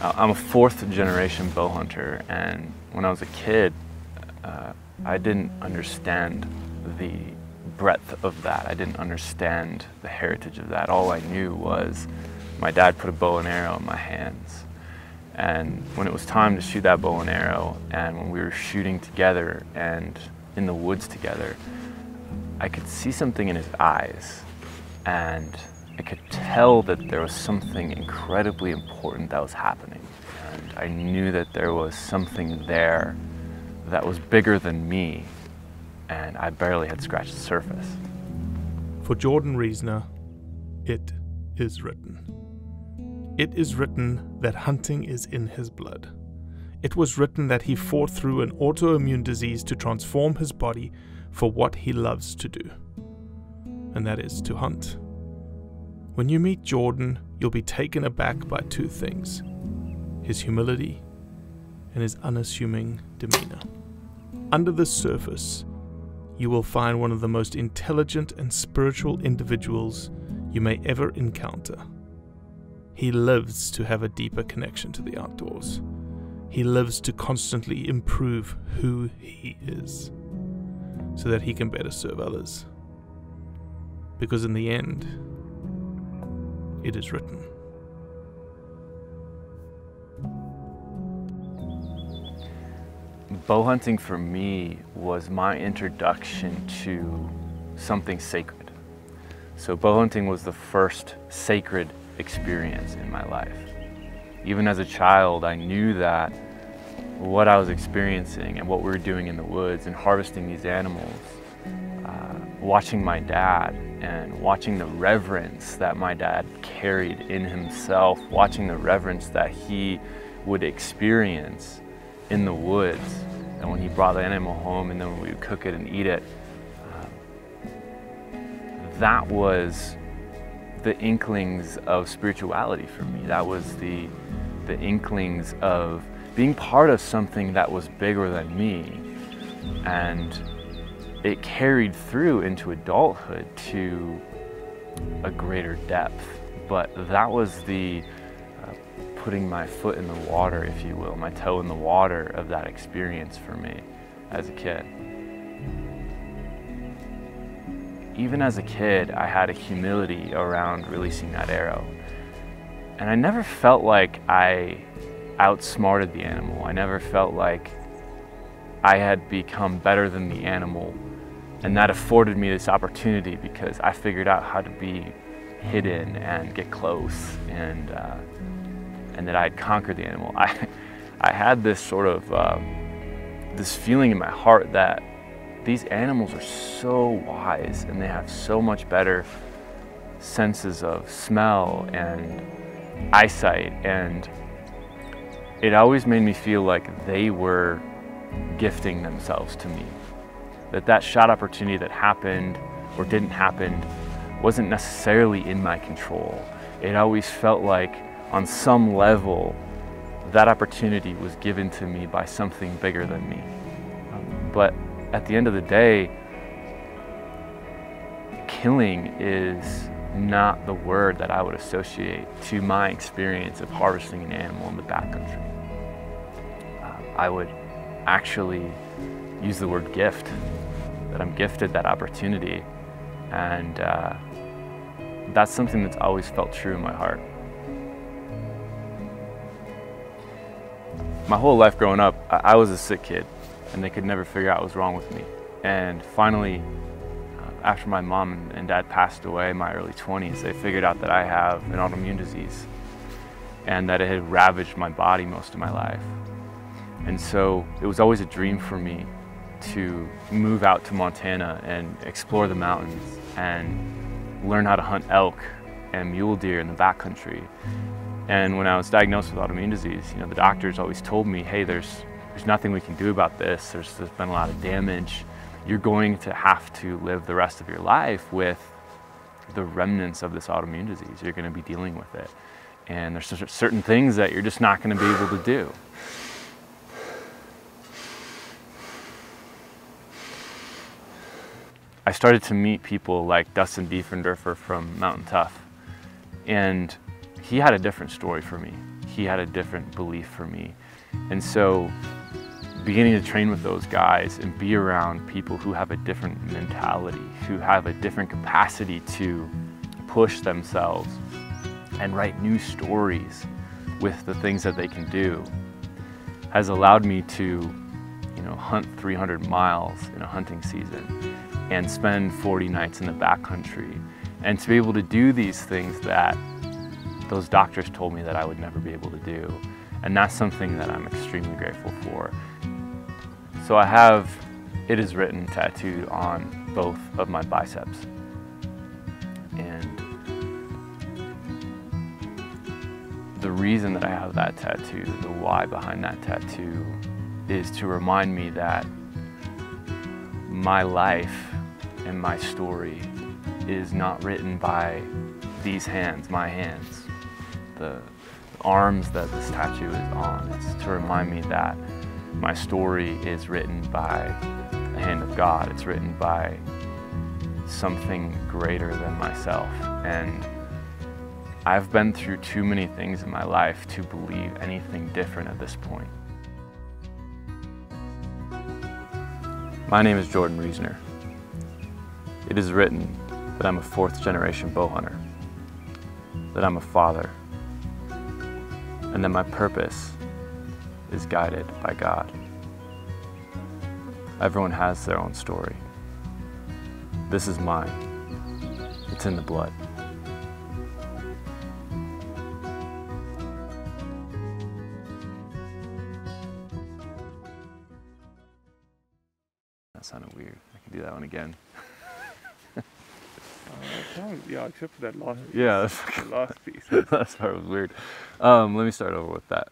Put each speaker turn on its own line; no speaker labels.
I'm a fourth generation bow hunter, and when I was a kid, I didn't understand the breadth of that. I didn't understand the heritage of that. All I knew was my dad put a bow and arrow in my hands. And when it was time to shoot that bow and arrow, and when we were shooting together and in the woods together, I could see something in his eyes, and I could tell that there was something incredibly important that was happening. And I knew that there was something there that was bigger than me, and I barely had scratched the surface.
For Jordan Reasoner, it is written. It is written that hunting is in his blood. It was written that he fought through an autoimmune disease to transform his body for what he loves to do, and that is to hunt. When you meet Jordan, you'll be taken aback by two things: his humility and his unassuming demeanor. Under the surface, you will find one of the most intelligent and spiritual individuals you may ever encounter. He lives to have a deeper connection to the outdoors. He lives to constantly improve who he is, so that he can better serve others. Because in the end, it is written.
Bow hunting for me was my introduction to something sacred. So bow hunting was the first sacred experience in my life. Even as a child, I knew that what I was experiencing and what we were doing in the woods and harvesting these animals, watching my dad and watching the reverence that my dad carried in himself, watching the reverence that he would experience in the woods, and when he brought the animal home and then we would cook it and eat it, that was the inklings of spirituality for me. That was the inklings of being part of something that was bigger than me, and it carried through into adulthood to a greater depth. But that was the putting my foot in the water, if you will, my toe in the water of that experience for me as a kid. Even as a kid, I had a humility around releasing that arrow. And I never felt like I outsmarted the animal. I never felt like I had become better than the animal. And that afforded me this opportunity because I figured out how to be hidden and get close, and that I'd conquered the animal. I had this sort of, this feeling in my heart that these animals are so wise and they have so much better senses of smell and eyesight, and it always made me feel like they were gifting themselves to me. That shot opportunity that happened or didn't happen wasn't necessarily in my control. It always felt like on some level that opportunity was given to me by something bigger than me. But at the end of the day, killing is not the word that I would associate to my experience of harvesting an animal in the backcountry. I would actually use the word gift, that I'm gifted that opportunity, and that's something that's always felt true in my heart. My whole life growing up, I was a sick kid, and they could never figure out what was wrong with me. And finally, after my mom and dad passed away in my early 20s, they figured out that I have an autoimmune disease and that it had ravaged my body most of my life. And so it was always a dream for me to move out to Montana and explore the mountains and learn how to hunt elk and mule deer in the backcountry. And when I was diagnosed with autoimmune disease, the doctors always told me, hey, there's nothing we can do about this. There's been a lot of damage. You're going to have to live the rest of your life with the remnants of this autoimmune disease. You're going to be dealing with it. And there's certain things that you're just not going to be able to do. I started to meet people like Dustin Diefendorfer from Mountain Tough, and he had a different story for me. he had a different belief for me. And so beginning to train with those guys and be around people who have a different mentality, who have a different capacity to push themselves and write new stories with the things that they can do, has allowed me to, hunt 300 miles in a hunting season and spend 40 nights in the backcountry, and to be able to do these things that those doctors told me that I would never be able to do. And that's something that I'm extremely grateful for. So I have "It Is Written" tattooed on both of my biceps. And the reason that I have that tattoo, the why behind that tattoo, is to remind me that my life and my story is not written by these hands, my hands, the arms that this tattoo is on. It's to remind me that my story is written by the hand of God. It's written by something greater than myself. And I've been through too many things in my life to believe anything different at this point. My name is Jordan Reasoner. It is written that I'm a 4th-generation bow hunter, that I'm a father, and that my purpose is guided by God. Everyone has their own story. This is mine. It's in the blood. That sounded weird. I can do that one again.
Yeah, except for that last piece.
Yeah,
The last piece.
that part was weird. Let me start over with that.